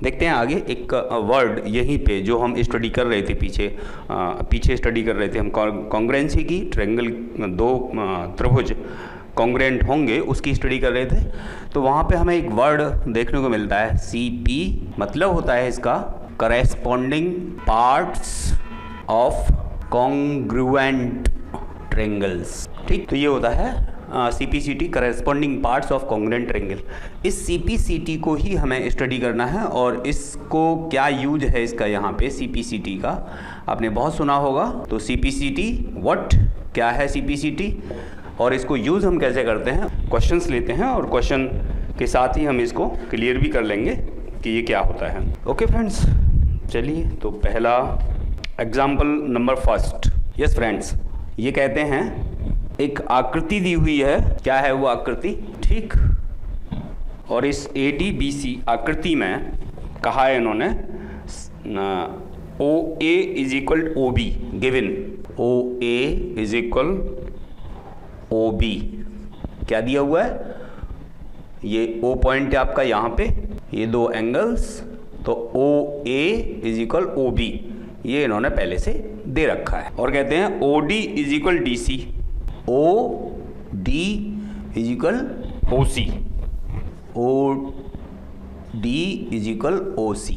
देखते हैं आगे एक वर्ड यहीं पे जो हम स्टडी कर रहे थे पीछे स्टडी कर रहे थे हम कॉन्ग्रेंसी की, ट्रायंगल दो त्रिभुज कॉन्ग्रेंट होंगे उसकी स्टडी कर रहे थे। तो वहाँ पे हमें एक वर्ड देखने को मिलता है CP, मतलब होता है इसका corresponding parts of congruent triangles. ठीक, तो ये होता है CPCT, corresponding parts of congruent triangle. इस CPCT को ही हमें स्टडी करना है और इसको क्या यूज है इसका यहाँ पे CPCT का आपने बहुत सुना होगा। तो CPCT व्हाट, क्या है CPCT और इसको यूज़ हम कैसे करते हैं, क्वेश्चंस लेते हैं और क्वेश्चन के साथ ही हम इसको क्लियर भी कर लेंगे कि ये क्या होता है। ओके फ्रेंड्स, चलिए तो पहला example number first. Yes friends, ये कहते हैं एक आकृति दी हुई है, क्या है वो आकृति, ठीक, और इस ADBC आकृति में कहा है इन्होंने OA is equal OB given, OA is equal OB क्या दिया हुआ है, ये O पॉइंट है आपका यहाँ पे, ये दो एंगल्स, तो OA इज इक्वल OB ये इन्होंने पहले से दे रखा है। और कहते हैं OD is equal DC, OD is equal OC, OD is equal OC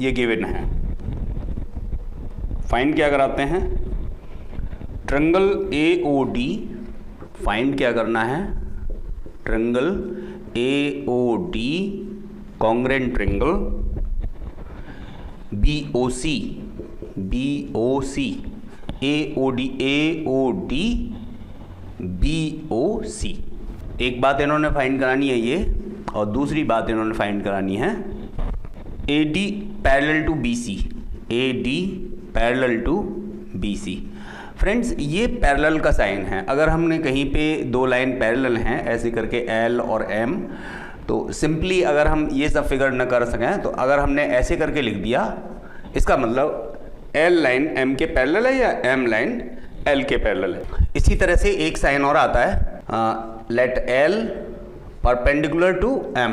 ये गिवन है। फाइंड क्या कराते हैं, ट्रायंगल AOD फाइंड क्या करना है, triangle AOD congruent triangle BOC AOD BOC। एक बात इन्होंने फाइंड करानी है ये, और दूसरी बात इन्होंने फाइंड करानी है AD parallel to BC, AD parallel to BC। Friends, ये पैरेलल का साइन है। अगर हमने कहीं पे दो लाइन पैरेलल हैं ऐसे करके L और M, तो सिंपली अगर हम ये सब फिगर न कर सकें तो अगर हमने ऐसे करके लिख दिया, इसका मतलब L लाइन M के पैरेलल है या M लाइन L के पैरेलल है। इसी तरह से एक साइन और आता है let L perpendicular to M,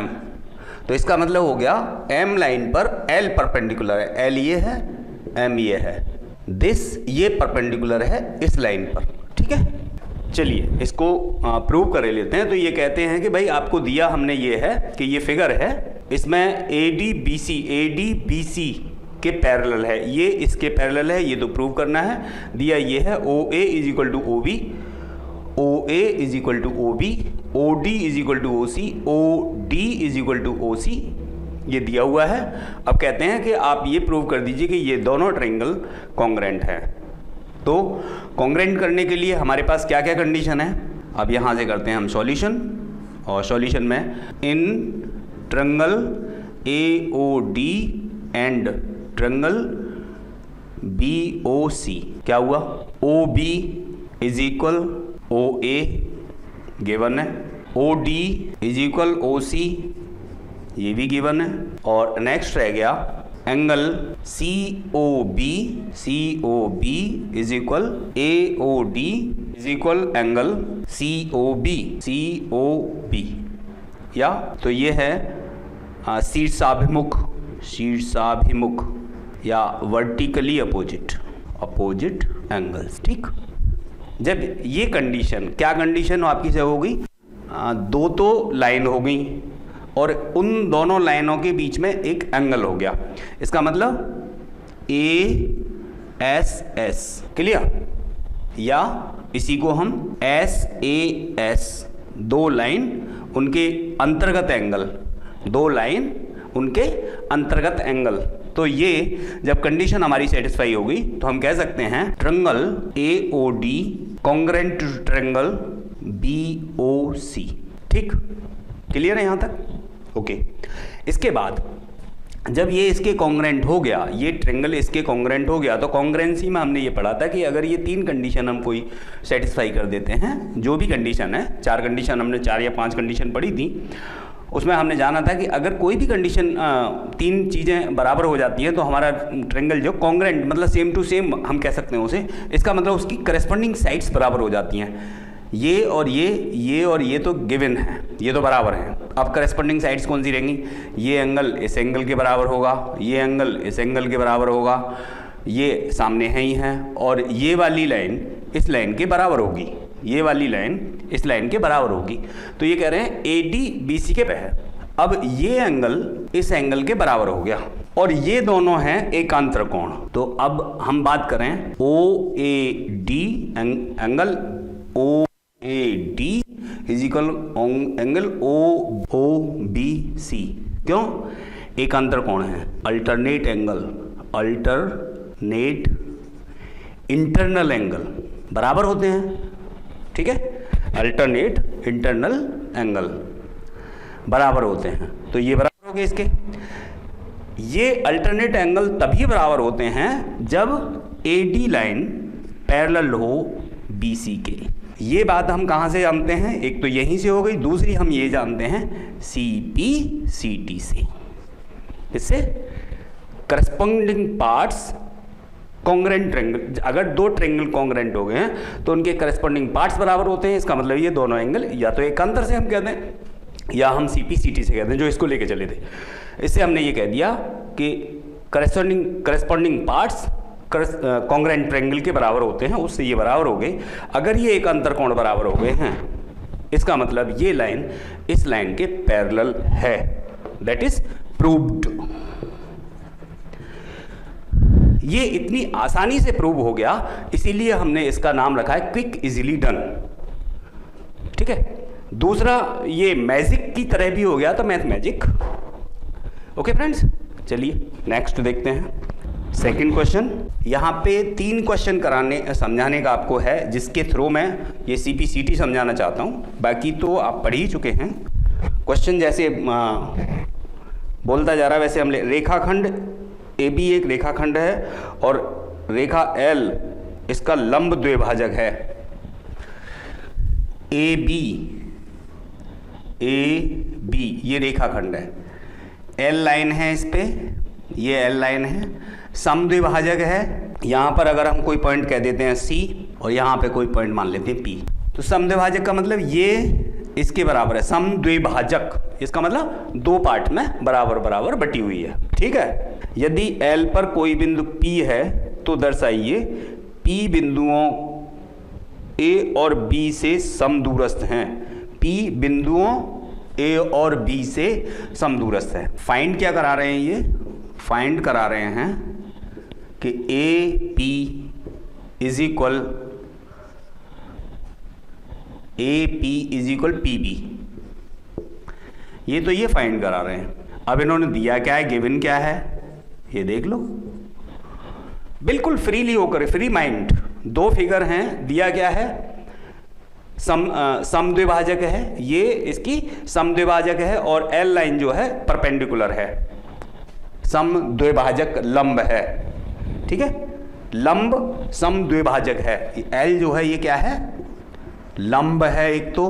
तो इसका मतलब हो गया M लाइन पर L परपेंडिकुलर है, L ये है M ये है, दिस ये परपेंडिकुलर है इस लाइन पर। ठीक है, चलिए इसको प्रूव कर लेते हैं। तो ये कहते हैं कि भाई आपको दिया हमने ये है कि ये फिगर है, इसमें ADBC के पैरेलल है, ये इसके पैरेलल है, ये तो प्रूव करना है। दिया ये है OA is equal to OB, OA is equal to OB, OD is equal to OC, OD is equal to OC, ये दिया हुआ है। अब कहते हैं कि आप ये प्रूव कर दीजिए कि ये दोनों ट्रायंगल कॉन्ग्रुएंट है। तो कॉन्ग्रुएंट करने के लिए हमारे पास क्या क्या कंडीशन है, अब यहाँ से करते हैं हम सॉल्यूशन। और सॉल्यूशन में in triangle AOD and triangle BOC क्या हुआ, OB is equal OA given है, OD इज इक्वल OC ये भी गिवन है, और नेक्स्ट रह गया angle COB is equal AOD is equal angle COB या तो ये है शीर्षाभिमुख या वर्टिकली अपोजिट एंगल्स। ठीक, जब ये कंडीशन, क्या कंडीशन आपकी से हो गई, दो तो लाइन हो गई और उन दोनों लाइनों के बीच में एक एंगल हो गया, इसका मतलब ASS क्लियर, या इसी को हम SAS, दो लाइन उनके अंतर्गत एंगल, दो लाइन उनके अंतर्गत एंगल। तो ये जब कंडीशन हमारी सेटिस्फाई हो गई तो हम कह सकते हैं triangle AOD congruent to triangle BOC। ठीक, क्लियर है यहाँ तक? ओके, इसके बाद जब ये इसके कॉन्ग्रुएंट हो गया, ये ट्रायंगल इसके कॉन्ग्रुएंट हो गया, तो कॉन्ग्रुएंसी में हमने ये पढ़ा था कि अगर ये तीन कंडीशन हम कोई सेटिस्फाई कर देते हैं, जो भी कंडीशन है, चार कंडीशन हमने 4 या 5 कंडीशन पढ़ी थी, उसमें हमने जाना था कि अगर कोई भी कंडीशन तीन चीज़ें बराबर हो जाती हैं तो हमारा ट्रायंगल जो कॉन्ग्रुएंट मतलब सेम टू सेम हम कह सकते हैं उसे, इसका मतलब उसकी करस्पॉन्डिंग साइड्स बराबर हो जाती हैं। ये और ये तो गिवन है, ये तो बराबर हैं। अब करस्पॉन्डिंग साइड्स कौन सी रहेंगी? ये एंगल इस एंगल के बराबर होगा, ये एंगल इस एंगल के बराबर होगा, ये सामने है ही है, और ये वाली लाइन इस लाइन के बराबर होगी, ये वाली लाइन इस लाइन के बराबर होगी। तो ये कह रहे हैं AD BC के पे है। अब ये एंगल इस एंगल के बराबर हो गया और ये दोनों हैं एकांतर कोण। तो अब हम बात करें OAD angle OAD is equal angle OBC। क्यों? एकांतर कोण है, alternate angle, alternate internal angle बराबर होते हैं, ठीक है, अल्टरनेट इंटरनल एंगल बराबर होते हैं। तो ये बराबर हो गए इसके। ये अल्टरनेट एंगल तभी बराबर होते हैं जब AD लाइन पैरेलल हो BC के। ये बात हम कहाँ से जानते हैं? एक तो यहीं से हो गई, दूसरी हम ये जानते हैं CP/CT से। इससे करस्पॉन्डिंग पार्ट्स कॉन्ग्रेंट ट्रेंगल, अगर दो ट्रेंगल कॉन्ग्रेंट हो गए हैं तो उनके करस्पॉन्डिंग पार्ट्स बराबर होते हैं। इसका मतलब ये दोनों एंगल या तो एकांतर से हम कहते हैं या हम CP/CT से कहते हैं, जो इसको लेके चले थे। इससे हमने ये कह दिया कि करस्पॉन्डिंग पार्ट्स कॉन्ग्रेंट ट्रेंगल के बराबर होते हैं, उससे ये बराबर हो गए। अगर ये एकांतर कोण बराबर हो गए हैं, इसका मतलब ये लाइन इस लाइन के पैरेलल है, दैट इज प्रूव्ड। ये इतनी आसानी से प्रूव हो गया, इसीलिए हमने इसका नाम रखा है क्विक इजीली डन, ठीक है। दूसरा, ये मैजिक की तरह भी हो गया, तो मैथ मैजिक। ओके फ्रेंड्स, चलिए नेक्स्ट देखते हैं। सेकंड क्वेश्चन, यहाँ पे 3 क्वेश्चन समझाने का आपको है, जिसके थ्रू मैं ये CP/CT समझाना चाहता हूँ। बाकी तो आप पढ़ ही चुके हैं। क्वेश्चन जैसे बोलता जा रहा है वैसे हम रेखाखंड AB एक रेखाखंड है और रेखा L इसका लंब द्विभाजक है। AB ये रेखाखंड है, L लाइन है इस पे, ये L लाइन है, समद्विभाजक है। यहाँ पर अगर हम कोई पॉइंट कह देते हैं C और यहाँ पे कोई पॉइंट मान लेते हैं P, तो समद्विभाजक का मतलब ये इसके बराबर है। समद्विभाजक इसका मतलब 2 पार्ट में बराबर बराबर बटी हुई है, ठीक है। यदि L पर कोई बिंदु P है तो दर्शाइए P बिंदुओं A और B से समदूरस्थ हैं। P बिंदुओं A और B से समदूरस्थ है। फाइंड क्या करा रहे हैं? ये फाइंड करा रहे हैं कि AP इज इक्वल PB। ये तो ये फाइंड करा रहे हैं। अब इन्होंने दिया क्या है, गिवन क्या है, ये देख लो बिल्कुल फ्रीली होकर, फ्री माइंड। 2 फिगर हैं, दिया क्या है, समद्विभाजक है, ये इसकी समद्विभाजक है और L लाइन जो है परपेंडिकुलर है, समद्विभाजक लंब है, ठीक है। लंब समद्विभाजक है। L जो है ये क्या है, लंब है एक तो,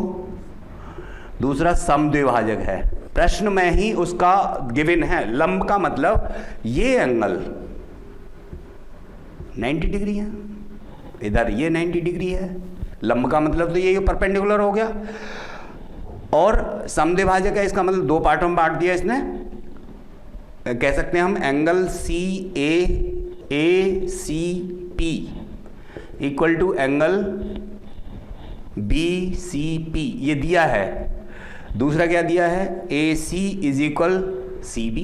दूसरा समद्विभाजक है। प्रश्न में ही उसका गिवन है। लंब का मतलब ये एंगल 90 डिग्री है, इधर ये 90 डिग्री है। लंब का मतलब तो ये परपेंडिकुलर हो गया। और समद्विभाजक है, इसका मतलब 2 पार्टों में बांट दिया इसने। कह सकते हैं हम angle CAACP equal to angle BCP, ये दिया है। दूसरा क्या दिया है, AC इज इक्वल CB,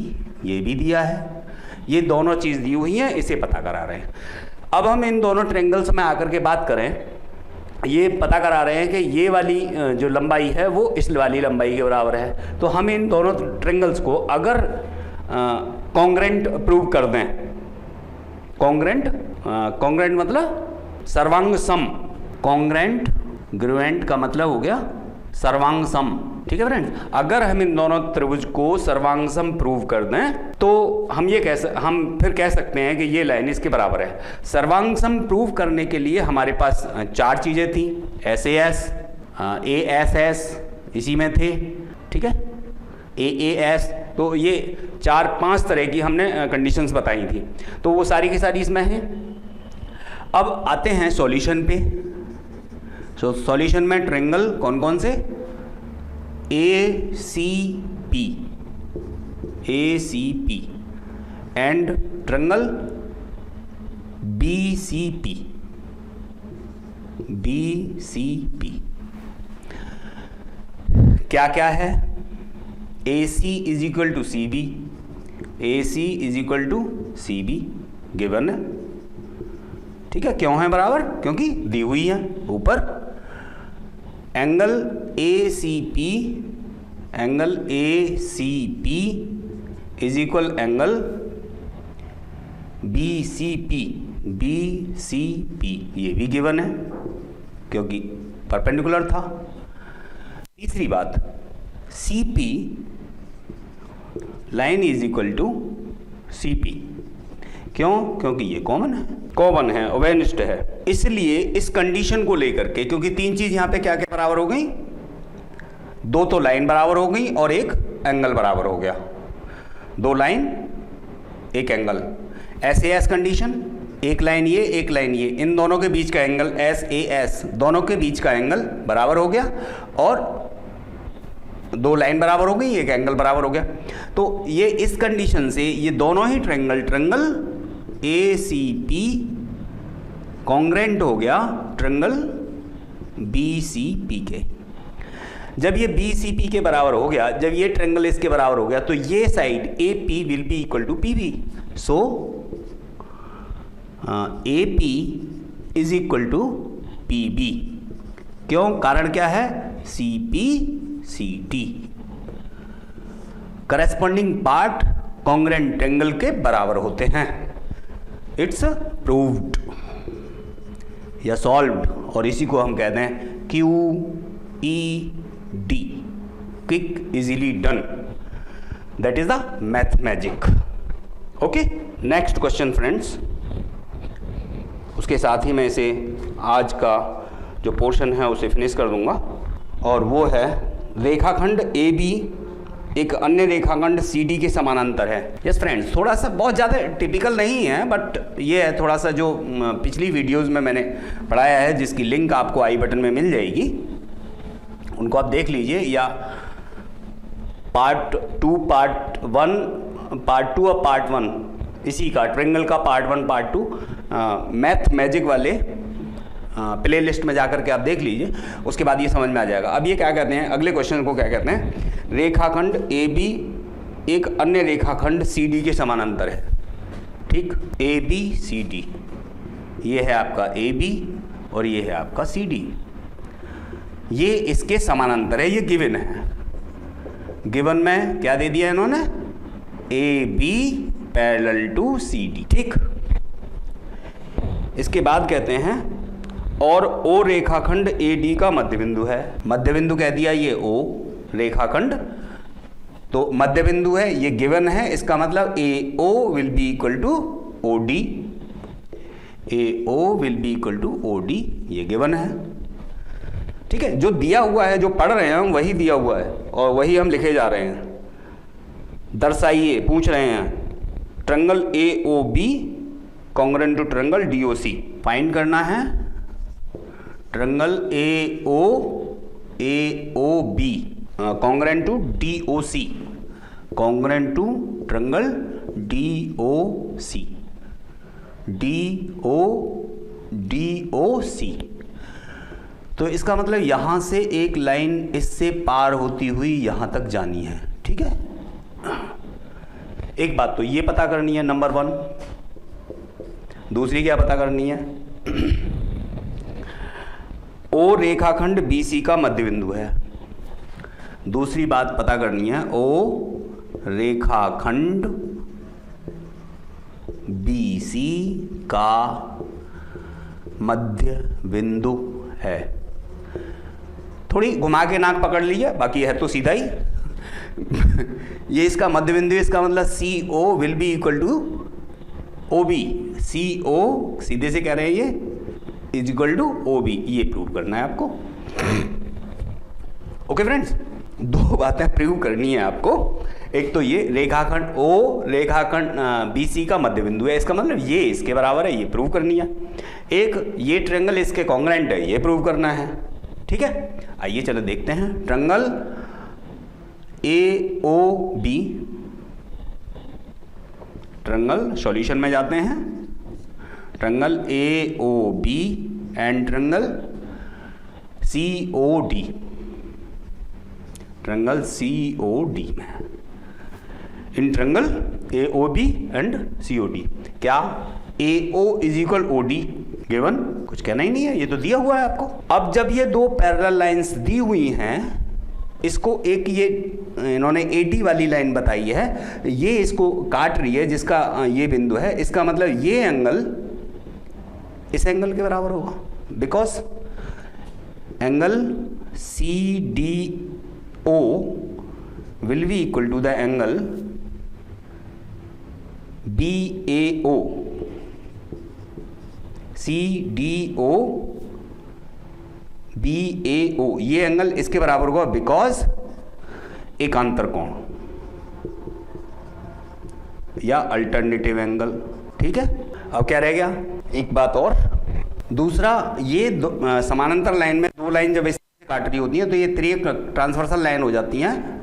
ये भी दिया है। ये दोनों चीज़ दी हुई हैं, इसे पता करा रहे हैं। अब हम इन दोनों ट्रेंगल्स में आकर के बात करें, ये पता करा रहे हैं कि ये वाली जो लंबाई है वो इस वाली लंबाई के बराबर है। तो हम इन दोनों ट्रेंगल्स को अगर कॉन्ग्रेंट प्रूव कर दें, कॉन्ग्रेंट मतलब सर्वांग सम, कॉन्ग्रेंट का मतलब हो गया सर्वांग सम, ठीक है फ्रेंड्स। अगर हम इन दोनों त्रिभुज को सर्वांग सम प्रूव कर दें तो हम फिर कह सकते हैं कि ये लाइन इसके बराबर है। सर्वांग सम प्रूव करने के लिए हमारे पास 4 चीज़ें थी, SAS, ASS इसी में थे, ठीक है, AAS। तो ये 4-5 तरह की हमने कंडीशंस बताई थी, तो वो सारी की सारी इसमें हैं। अब आते हैं सॉल्यूशन पे। सो सॉल्यूशन में ट्रायंगल कौन कौन से, A C P and triangle B C P क्या क्या है, A C is equal to C B, given है, ठीक है। क्यों है बराबर, क्योंकि दी हुई है ऊपर। Angle A C P is equal angle B C P, ये भी गिवन है क्योंकि परपेंडिकुलर था। तीसरी बात, C P line is equal to C P, क्यों, क्योंकि ये कॉमन है, ओवेनिस्ट है। इसलिए इस कंडीशन को लेकर के, क्योंकि तीन चीज यहां पे क्या क्या बराबर हो गई, दो तो लाइन बराबर हो गई और एक एंगल बराबर हो गया, दो लाइन एक एंगल, ऐसे एस कंडीशन, एक लाइन ये एक लाइन ये, इन दोनों के बीच का एंगल एस ए एस, दोनों के बीच का एंगल बराबर हो गया और दो लाइन बराबर हो गई, एक एंगल बराबर हो गया। तो ये इस कंडीशन से ये दोनों ही triangle A C P congruent हो गया ट्रायंगल बी सी पी के। जब ये बी सी पी के बराबर हो गया, जब ये ट्रायंगल इसके बराबर हो गया, तो ये side A P will be equal to P B. So A P is equal to P B. क्यों, कारण क्या है, C P C T, corresponding part congruent triangle के बराबर होते हैं। इट्स प्रूव्ड या सॉल्व्ड, और इसी को हम कहते हैं Q E D, quick easily done, that is the math magic. Okay, next question friends. उसके साथ ही मैं इसे आज का जो पोर्शन है उसे फिनिश कर दूंगा, और वो है रेखाखंड ए बी एक अन्य रेखाखंड सी डी के समानांतर है। यस फ्रेंड्स, थोड़ा सा बहुत ज़्यादा टिपिकल नहीं है, बट ये है थोड़ा सा जो पिछली वीडियोस में मैंने पढ़ाया है, जिसकी लिंक आपको आई बटन में मिल जाएगी, उनको आप देख लीजिए, या पार्ट 2 और पार्ट 1 इसी का ट्रायंगल का पार्ट 1 पार्ट 2 मैथ मैजिक वाले प्ले लिस्ट में जाकर के आप देख लीजिए, उसके बाद ये समझ में आ जाएगा। अब ये क्या कहते हैं, अगले क्वेश्चन को क्या कहते हैं, रेखाखंड ए बी एक अन्य रेखाखंड सी डी के समानांतर है। ठीक, ए बी सी डी, ये है आपका ए बी और ये है आपका सी डी, ये इसके समानांतर है, ये गिवन है। गिवन में क्या दे दिया इन्होंने, A B parallel to C D. ठीक, इसके बाद कहते हैं और ओ रेखाखंड ए डी का मध्य बिंदु है। मध्य बिंदु कह दिया ये ओ रेखाखंड, तो मध्य बिंदु है, ये गिवन है, इसका मतलब A O will be equal to O D, A O will be equal to O D, ये गिवन है। ठीक है, जो दिया हुआ है, जो पढ़ रहे हैं हम, वही दिया हुआ है और वही हम लिखे जा रहे हैं। दर्शाइए, पूछ रहे हैं, triangle A O B congruent to triangle D O C, find करना है triangle A O B congruent to D O C, congruent to triangle D O C, D O C. तो इसका मतलब यहां से एक लाइन इससे पार होती हुई यहां तक जानी है। ठीक है, एक बात तो ये पता करनी है, नंबर 1। दूसरी क्या पता करनी है, ओ रेखाखंड BC का मध्य बिंदु है। दूसरी बात पता करनी है, ओ रेखाखंड BC का मध्य बिंदु है। थोड़ी घुमा के नाक पकड़ लीजिए, बाकी है तो सीधा ही ये इसका मध्य बिंदु, इसका मतलब CO will be equal to OB, CO सीधे से कह रहे हैं ये इज इक्वल टू OB, ये प्रूव करना है आपको। ओके फ्रेंड्स, दो बातें प्रूव करनी है आपको। एक तो ये रेखाखंड O रेखाखंड BC का मध्य बिंदु है, इसका मतलब ये इसके बराबर है, ये प्रूव करनी है। एक ये ट्रायंगल इसके कॉन्ग्रेंट है, ये प्रूव करना है। ठीक है, आइए चलो देखते हैं। ट्रायंगल AOB, ट्रायंगल सॉल्यूशन में जाते हैं। Triangle AOB and triangle COD, triangle COD में, in triangle AOB and COD, क्या AO is equal OD given? कुछ कहना ही नहीं है, ये तो दिया हुआ है आपको। अब जब ये दो पैरेलल लाइंस दी हुई हैं, इसको एक ये इन्होंने AD वाली लाइन बताई है, ये इसको काट रही है जिसका ये बिंदु है, इसका मतलब ये एंगल इस एंगल के बराबर होगा, because angle CDO will be equal to the angle BAO। CDO BAO ये एंगल इसके बराबर होगा, बिकॉज एकांतर कोण या अल्टरनेटिव एंगल। ठीक है, अब क्या रह गया, एक बात और, दूसरा ये समानांतर लाइन में दो लाइन जब इससे काट रही होती है तो ये ट्रांसवर्सल लाइन हो जाती हैं।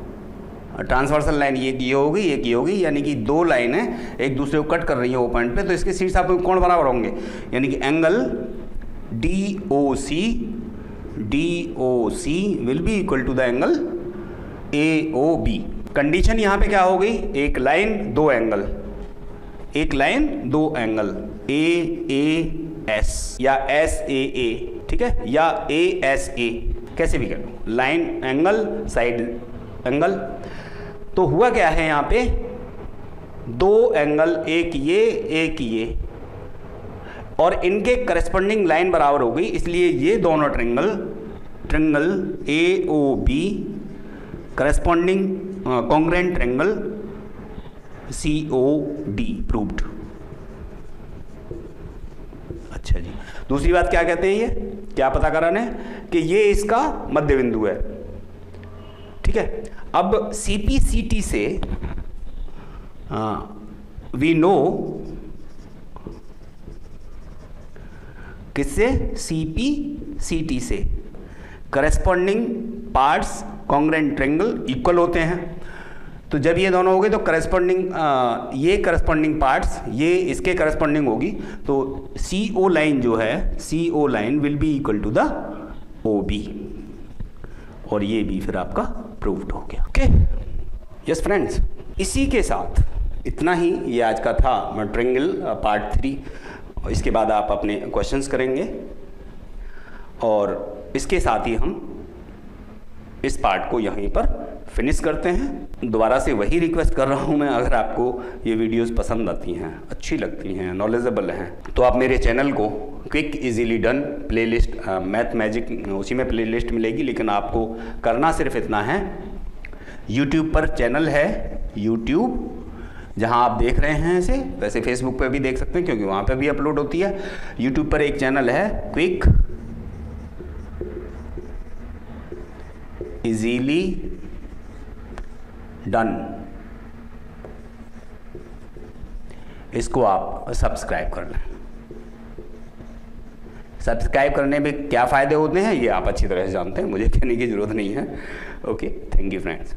ट्रांसवर्सल लाइन ये होगी, एक ये होगी, यानी कि दो लाइनें एक दूसरे को कट कर रही है वो पॉइंट पे, तो इसके शीर्ष आप कोण बराबर होंगे, यानी कि angle DOC will be equal to the angle AOB। Condition यहाँ पे क्या हो गई, एक लाइन दो एंगल, एक लाइन दो एंगल AAS या SAA, ठीक है, या ASA, कैसे भी करो, लाइन एंगल साइड एंगल। तो हुआ क्या है यहाँ पे, दो एंगल, एक ये, और इनके करस्पॉन्डिंग लाइन बराबर हो गई, इसलिए ये दोनों triangle AOB corresponding congruent triangle COD proved. अच्छा जी, दूसरी बात क्या कहते हैं, ये क्या पता कराने कि ये इसका मध्य बिंदु है। ठीक है, अब CPCT से वी नो, किससे, CPCT से corresponding parts congruent triangle equal होते हैं। तो जब ये दोनों हो गए तो करस्पॉन्डिंग ये करस्पॉन्डिंग पार्ट्स ये इसके करस्पॉन्डिंग होगी, तो CO लाइन जो है, CO line will be equal to the OB, और ये भी फिर आपका प्रूव्ड हो गया। ओके, यस फ्रेंड्स, इसी के साथ इतना ही ये आज का था ट्रायंगल पार्ट 3। इसके बाद आप अपने क्वेश्चंस करेंगे, और इसके साथ ही हम इस पार्ट को यहीं पर फिनिश करते हैं। दोबारा से वही रिक्वेस्ट कर रहा हूँ मैं, अगर आपको ये वीडियोस पसंद आती हैं, अच्छी लगती हैं, नॉलेजेबल हैं, तो आप मेरे चैनल को quick easily done playlist math magic, उसी में प्लेलिस्ट मिलेगी, लेकिन आपको करना सिर्फ इतना है, यूट्यूब पर चैनल है, यूट्यूब जहाँ आप देख रहे हैं इसे, वैसे फेसबुक पे भी देख सकते हैं क्योंकि वहाँ पे भी अपलोड होती है। यूट्यूब पर एक चैनल है क्विक इजीली डन, इसको आप सब्सक्राइब कर लें। सब्सक्राइब करने में क्या फ़ायदे होते हैं ये आप अच्छी तरह से जानते हैं, मुझे कहने की ज़रूरत नहीं है। Okay, thank you friends.